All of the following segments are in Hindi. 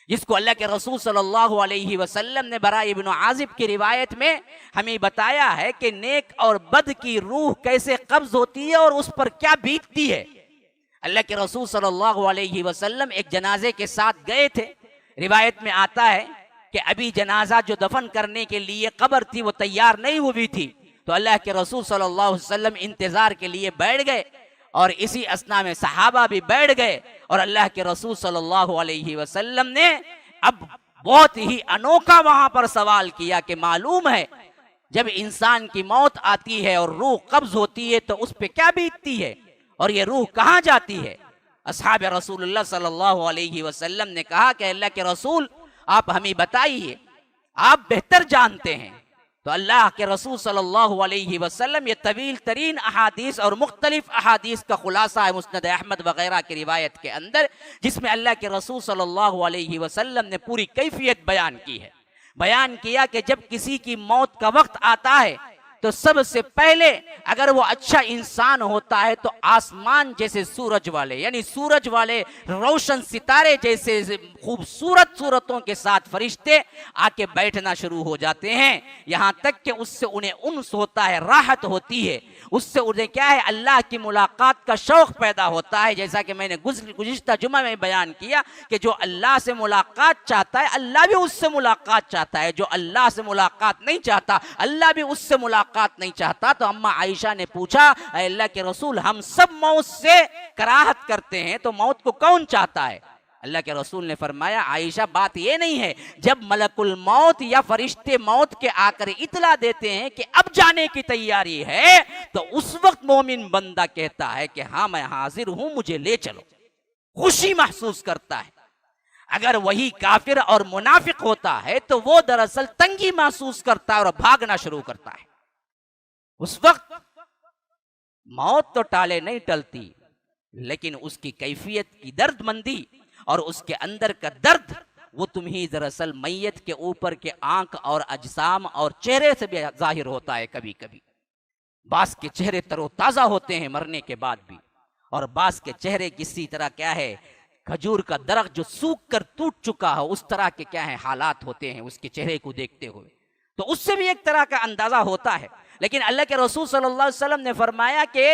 जिसको अल्लाह के रसूल सल्लल्लाहु अलैहि वसल्लम ने बरा इब्न आजिब की रिवायत में हमें बताया है कि नेक और बद की रूह कैसे कब्ज होती है और उस पर क्या बीतती है। अल्लाह के रसूल सल्लल्लाहु अलैहि वसल्लम एक जनाजे के साथ गए थे। रिवायत में आता है कि अभी जनाजा जो दफन करने के लिए कब्र थी वो तैयार नहीं हुई थी, तो अल्लाह के रसूल सल्लल्लाहु अलैहि वसल्लम इंतजार के लिए बैठ गए और इसी असना में सहाबा भी बैठ गए और अल्लाह के रसूल सल्लल्लाहु अलैहि वसल्लम ने अब बहुत ही अनोखा वहां पर सवाल किया कि मालूम है जब इंसान की मौत आती है और रूह कब्ज होती है तो उस पे क्या बीतती है और ये रूह कहाँ जाती है। असहाब रसूलुल्लाह सल्लल्लाहु अलैहि वसल्लम ने कहा कि अल्लाह के रसूल आप हमें बताइए, आप बेहतर जानते हैं। तो अल्लाह के रसूल सल्लल्लाहु अलैहि वसल्लम ये तवील तरीन अहादीस और मुख्तलिफ अहादीस का खुलासा है मुस्नद अहमद वगैरह की रिवायत के अंदर, जिसमें अल्लाह के रसूल सल्लल्लाहु अलैहि वसल्लम ने पूरी कैफियत बयान की है। बयान किया कि जब किसी की मौत का वक्त आता है तो सबसे पहले अगर वो अच्छा इंसान होता है तो आसमान जैसे सूरज वाले यानी सूरज वाले रोशन सितारे जैसे खूबसूरत सूरतों के साथ फरिश्ते आके बैठना शुरू हो जाते हैं, यहाँ तक कि उससे उन्हें उन्स होता है, राहत होती है, उससे उन्हें क्या है अल्लाह की मुलाकात का शौक पैदा होता है। जैसा कि मैंने गुज़िश्ता जुमा में बयान किया कि जो अल्लाह से मुलाकात चाहता है अल्लाह भी उससे मुलाकात चाहता है, जो अल्लाह से मुलाकात नहीं चाहता अल्लाह भी उससे मुलाकात नहीं चाहता। तो अम्मा आयशा ने पूछा, अल्लाह के रसूल हम सब मौत से कराहत करते हैं तो मौत को कौन चाहता है। अल्लाह के रसूल ने फरमाया, आयशा बात ये नहीं है, जब मलकुल मौत या फरिश्ते मौत के आकर इतला देते हैं कि अब जाने की तैयारी है तो उस वक्त मोमिन बंदा कहता है कि हाँ मैं हाजिर हूं, मुझे ले चलो, खुशी महसूस करता है। अगर वही काफिर और मुनाफिक होता है तो वो दरअसल तंगी महसूस करता है और भागना शुरू करता है। उस वक्त मौत तो टाले नहीं टलती, लेकिन उसकी कैफियत की दर्दमंदी और उसके अंदर का दर्द वो तुम्हें दरअसल मैयत के ऊपर के आंख और अजसाम और चेहरे से भी जाहिर होता है। कभी कभी बास के चेहरे तरोताजा होते हैं मरने के बाद भी, और बास के चेहरे किसी तरह क्या है खजूर का दरख्त जो सूख कर टूट चुका हो उस तरह के क्या है हालात होते हैं उसके चेहरे को देखते हुए, तो उससे भी एक तरह का अंदाजा होता है। लेकिन अल्लाह के रसूल सल्लल्लाहु अलैहि वसल्लम ने फरमाया कि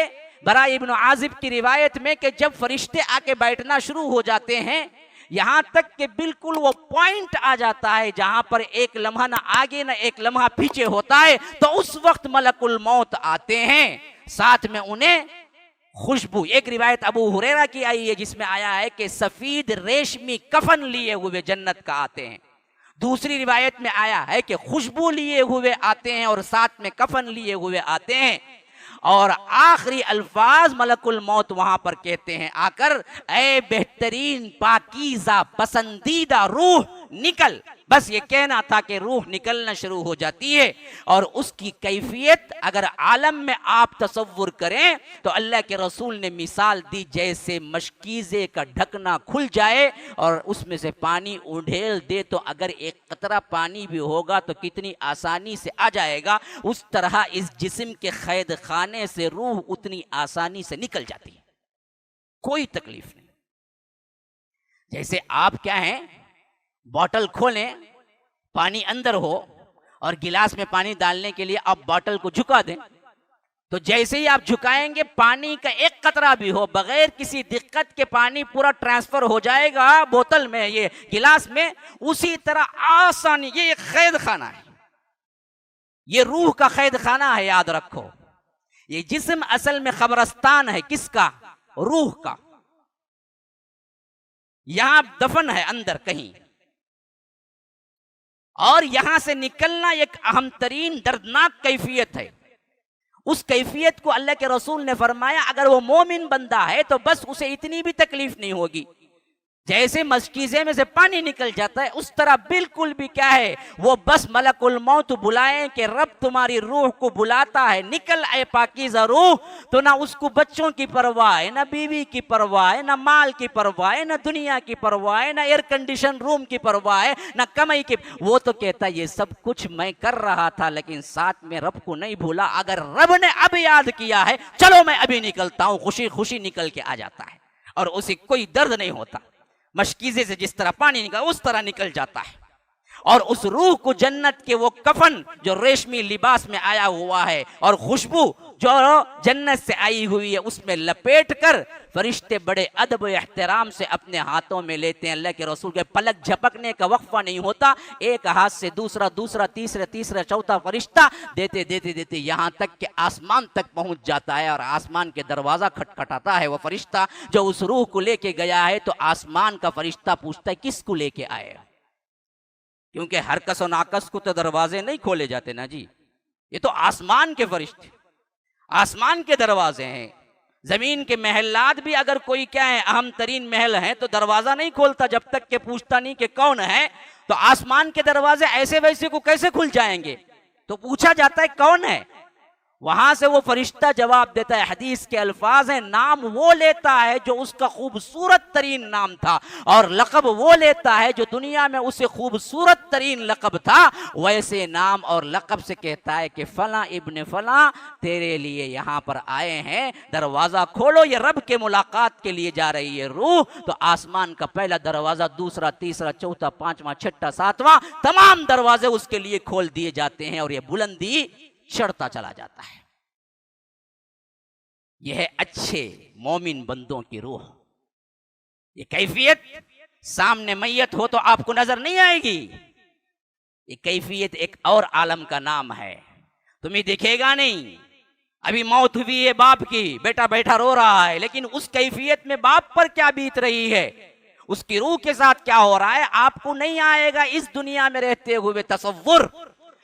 बरा इब्न आजिब की रिवायत में कि जब फरिश्ते आके बैठना शुरू हो जाते हैं यहां तक कि बिल्कुल वो पॉइंट आ जाता है जहां पर एक लम्हा ना आगे ना एक लम्हा पीछे होता है, तो उस वक्त मलकुल मौत आते हैं, साथ में उन्हें खुशबू। एक रिवायत अबू हुरैरा की आई है जिसमें आया है कि सफीद रेशमी कफन लिए हुए जन्नत का आते हैं। दूसरी रिवायत में आया है कि खुशबू लिए हुए आते हैं और साथ में कफन लिए हुए आते हैं। और आखिरी अल्फाज मलकुल मौत वहां पर कहते हैं आकर, ऐ बेहतरीन पाकीज़ा पसंदीदा रूह निकल। बस ये कहना था कि रूह निकलना शुरू हो जाती है और उसकी कैफियत अगर आलम में आप तसव्वुर करें तो अल्लाह के रसूल ने मिसाल दी जैसे मशकीज़े का ढकना खुल जाए और उसमें से पानी उड़ेल दे तो अगर एक कतरा पानी भी होगा तो कितनी आसानी से आ जाएगा, उस तरह इस जिस्म के कैद खाने से रूह उतनी आसानी से निकल जाती है, कोई तकलीफ नहीं। जैसे आप क्या हैं बॉटल खोलें, पानी अंदर हो और गिलास में पानी डालने के लिए आप बॉटल को झुका दें, तो जैसे ही आप झुकाएंगे पानी का एक कतरा भी हो बगैर किसी दिक्कत के पानी पूरा ट्रांसफर हो जाएगा बोतल में, ये गिलास में। उसी तरह आसानी, ये कैद खाना है, ये रूह का कैद खाना है, याद रखो। ये जिस्म असल में खबरस्तान है, किसका? रूह का। यहां दफन है अंदर कहीं, और यहां से निकलना एक अहम तरीन दर्दनाक कैफियत है। उस कैफियत को अल्लाह के रसूल ने फरमाया अगर वो मोमिन बंदा है तो बस उसे इतनी भी तकलीफ नहीं होगी। जैसे मशकीज़े में से पानी निकल जाता है उस तरह बिल्कुल भी क्या है वो बस मलकुल मौत बुलाएं कि रब तुम्हारी रूह को बुलाता है, निकल आए पाकीज़ा रूह, तो ना उसको बच्चों की परवाह है, ना बीवी की परवाह है, ना माल की परवाह है, ना दुनिया की परवाह है, ना एयर कंडीशन रूम की परवाह है, ना कमाई की। वो तो कहता है ये सब कुछ मैं कर रहा था लेकिन साथ में रब को नहीं भूला। अगर रब ने अब याद किया है चलो मैं अभी निकलता हूं, खुशी खुशी निकल के आ जाता है और उसे कोई दर्द नहीं होता। मशकीजे से जिस तरह पानी निकल उस तरह निकल जाता है। और उस रूह को जन्नत के वो कफन जो रेशमी लिबास में आया हुआ है और खुशबू जो जन्नत से आई हुई है उसमें लपेट कर फरिश्ते बड़े अदब एहतराम से अपने हाथों में लेते हैं। अल्लाह के रसूल के पलक झपकने का वक्फा नहीं होता, एक हाथ से दूसरा, दूसरा तीसरा, तीसरा चौथा फरिश्ता देते देते देते यहाँ तक कि आसमान तक पहुंच जाता है और आसमान के दरवाजा खटखटाता है। वो फरिश्ता जो उस रूह को लेके गया है तो आसमान का फरिश्ता पूछता है किसको लेके आए, क्योंकि हर कस और नाकस को तो दरवाजे नहीं खोले जाते ना जी, ये तो आसमान के फरिश्ते, आसमान के दरवाजे हैं। जमीन के महलात भी अगर कोई क्या है अहम तरीन महल है तो दरवाजा नहीं खोलता जब तक के पूछता नहीं कि कौन है। तो आसमान के दरवाजे ऐसे वैसे को कैसे खुल जाएंगे, तो पूछा जाता है कौन है, वहां से वो फरिश्ता जवाब देता है। हदीस के अल्फाज हैं, नाम वो लेता है जो उसका खूबसूरत तरीन नाम था और लक़ब वो लेता है जो दुनिया में उसे खूबसूरत तरीन लक़ब था, वैसे नाम और लक़ब से कहता है कि फला इब्ने फला तेरे लिए यहाँ पर आए हैं, दरवाजा खोलो, ये रब के मुलाकात के लिए जा रही है रूह। तो आसमान का पहला दरवाजा, दूसरा, तीसरा, चौथा, पांचवा, छठा, सातवां, तमाम दरवाजे उसके लिए खोल दिए जाते हैं और ये बुलंदी चढ़ता चला जाता है। यह है अच्छे मोमिन बंदों की रूह। ये कैफियत सामने मैयत हो तो आपको नजर नहीं आएगी, ये कैफियत एक और आलम का नाम है, तुम्हें दिखेगा नहीं। अभी मौत हुई है बाप की, बेटा बैठा रो रहा है, लेकिन उस कैफियत में बाप पर क्या बीत रही है, उसकी रूह के साथ क्या हो रहा है, आपको नहीं आएगा इस दुनिया में रहते हुए तसव्वुर।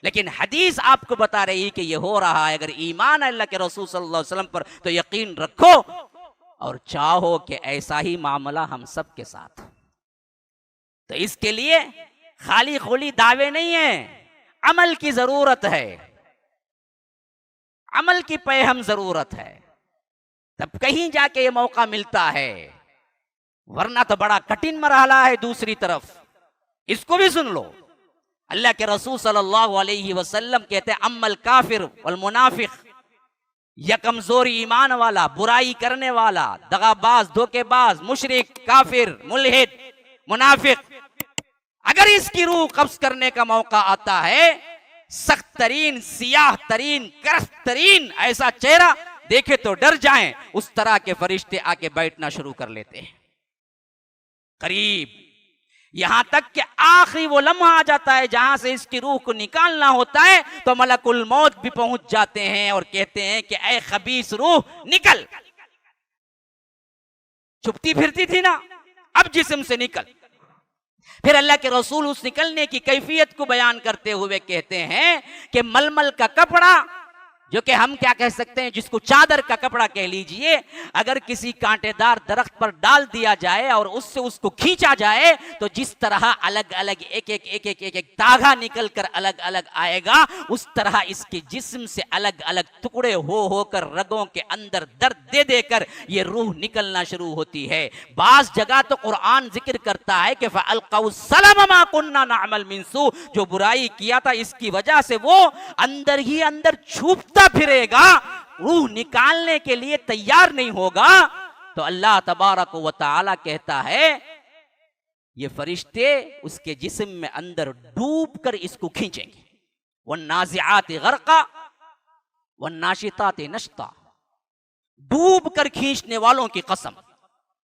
लेकिन हदीस आपको बता रही है कि यह हो रहा है। अगर ईमान है अल्लाह के रसूल सल्लल्लाहु अलैहि वसल्लम पर तो यकीन रखो और चाहो कि ऐसा ही मामला हम सब के साथ। तो इसके लिए खाली खुली दावे नहीं है, अमल की जरूरत है, अमल की पेहम जरूरत है, तब कहीं जाके ये मौका मिलता है, वरना तो बड़ा कठिन मरहला है। दूसरी तरफ इसको भी सुन लो, अल्लाह के रसूल सल्लल्लाहु अलैहि वसल्लम कहते हैं अम्मल काफिर वल मुनाफिक, या कमजोर ईमान वाला, बुराई करने वाला, दगाबाज, धोखेबाज, मुशरिक, काफिर, मुल्हिद, मुनाफिक, अगर इसकी रूह कब्ज करने का मौका आता है, सख्त तरीन, सियाह तरीन, करफ तरीन ऐसा चेहरा देखे तो डर जाएं, उस तरह के फरिश्ते आके बैठना शुरू कर लेते हैं करीब, यहां तक कि आखिरी वो लम्हा आ जाता है जहां से इसकी रूह को निकालना होता है तो मलकुल मौत भी पहुंच जाते हैं और कहते हैं कि ऐ खबीस रूह निकल, छुपती फिरती थी ना, अब जिस्म से निकल। फिर अल्लाह के रसूल उस निकलने की कैफियत को बयान करते हुए कहते हैं कि मलमल का कपड़ा, जो कि हम क्या कह सकते हैं, जिसको चादर का कपड़ा कह लीजिए, अगर किसी कांटेदार दरख्त पर डाल दिया जाए और उससे उसको खींचा जाए तो जिस तरह अलग अलग एक एक एक एक एक, एक धागा निकल कर अलग अलग आएगा, उस तरह इसके जिस्म से अलग अलग टुकड़े हो होकर रगों के अंदर दर्द दे देकर ये रूह निकलना शुरू होती है। बास जगह तो कुरान जिक्र करता है कि फ़अल्क़ौ सलम मा कुन्ना नअमल मिन सू, जो बुराई किया था इसकी वजह से वो अंदर ही अंदर छुपता फिरेगा, रूह निकालने के लिए तैयार नहीं होगा। तो अल्लाह तबारक व तआला कहता है ये फरिश्ते उसके जिस्म में अंदर डूब कर इसको खींचेंगे। वन्नाज़िआत गरक़ा वन्नाशितात नश्ता, डूब कर खींचने वालों की कसम,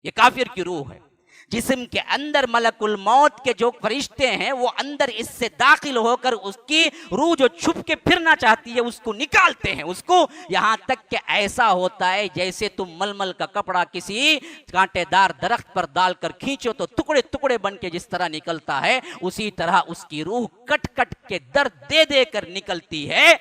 ये काफिर की रूह है। जिस्म के अंदर मलकुल मौत के जो फरिश्ते हैं वो अंदर इससे दाखिल होकर उसकी रूह जो छुप के फिरना चाहती है उसको निकालते हैं उसको, यहां तक कि ऐसा होता है जैसे तुम मलमल का कपड़ा किसी कांटेदार दरख्त पर डालकर खींचो तो टुकड़े टुकड़े बन के जिस तरह निकलता है, उसी तरह उसकी रूह कट कट के दर्द दे देकर निकलती है।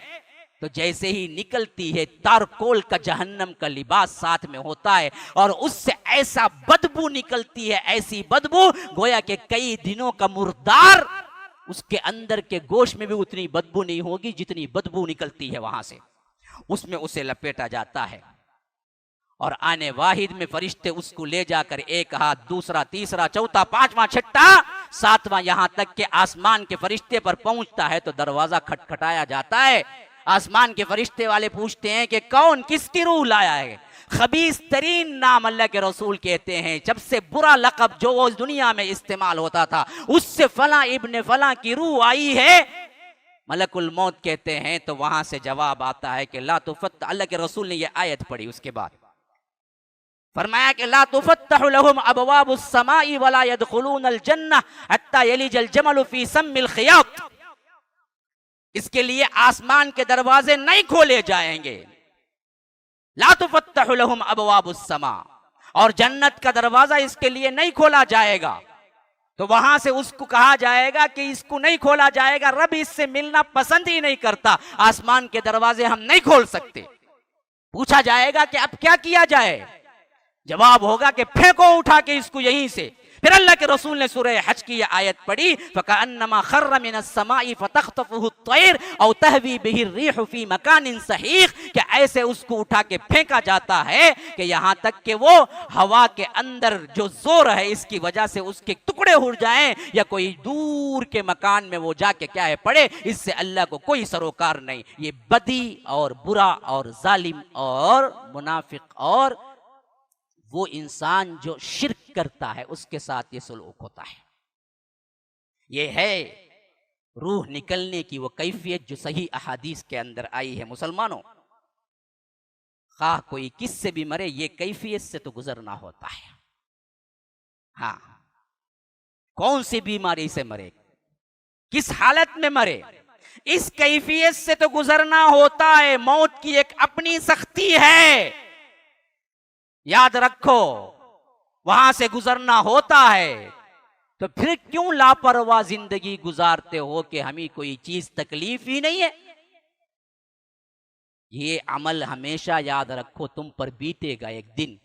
तो जैसे ही निकलती है तारकोल का जहन्नम का लिबास साथ में होता है और उससे ऐसा बदबू निकलती है, ऐसी बदबू गोया के कई दिनों का मुर्दार, उसके अंदर के गोश्त में भी उतनी बदबू नहीं होगी जितनी बदबू निकलती है वहां से, उसमें उसे लपेटा जाता है और आने वाहिद में फरिश्ते उसको ले जाकर एक हाथ, दूसरा, तीसरा, चौथा, पांचवा, छठा, सातवां, यहां तक के आसमान के फरिश्ते पर पहुंचता है तो दरवाजा खटखटाया जाता है। आसमान के फरिश्ते वाले पूछते हैं कि कौन, किसकी रूह लाया है? खबीस तरीन नाम अल्लाह के रसूल कहते हैं। जब से बुरा लक़ब जो उस दुनिया में इस्तेमाल होता था, उससे फला इब्ने फला की रूह आई है, मलकुल मौत कहते हैं, तो वहां से जवाब आता है कि ला तुफत्तह। अल्लाह के रसूल ने यह आयत पढ़ी, उसके बाद फरमाया कि ला तुफत्तहु लहुम अबवाबुस समाई वला यदखुलूनल जन्नह हत्ता यलिजल जमलु फी सम्मिल खियात। इसके लिए आसमान के दरवाजे नहीं खोले जाएंगे। ला तुफत्तहु लहुम अबवाबुस समा, और जन्नत का दरवाजा इसके लिए नहीं खोला जाएगा। तो वहां से उसको कहा जाएगा कि इसको नहीं खोला जाएगा, रब इससे मिलना पसंद ही नहीं करता, आसमान के दरवाजे हम नहीं खोल सकते। पूछा जाएगा कि अब क्या किया जाए? जवाब होगा कि फेंको उठा के इसको यहीं से। फिर अल्लाह के रसूल ने सूरह हज की यह आयत पढ़ी, फकअन्नमा खर्र मिनस समाई फतख्तफुहु तैर औ तहवी बिही रिह फी मकानिन सहीह, कि ऐसे उसको उठा के फेंका जाता है कि यहां तक कि वो हवा के अंदर जो जोर है इसकी वजह से उसके टुकड़े उड़ जाएं, या कोई दूर के मकान में वो जाके क्या है पड़े। इससे अल्लाह को कोई सरोकार नहीं। ये बदी और बुरा और जालिम और मुनाफिक और वो इंसान जो शिर्क करता है उसके साथ ये सलूक होता है। ये है रूह निकलने की वो कैफियत जो सही अहादीस के अंदर आई है। मुसलमानों, खा कोई किस से भी मरे, ये कैफियत से तो गुजरना होता है। हाँ, कौन सी बीमारी से मरे, किस हालत में मरे, इस कैफियत से तो गुजरना होता है। मौत की एक अपनी सख्ती है, याद रखो, वहां से गुजरना होता है। तो फिर क्यों लापरवाह जिंदगी गुजारते हो कि हमें कोई चीज तकलीफ ही नहीं है? ये अमल हमेशा याद रखो, तुम पर बीतेगा एक दिन,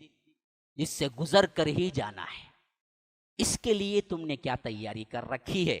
जिससे गुजर कर ही जाना है। इसके लिए तुमने क्या तैयारी कर रखी है?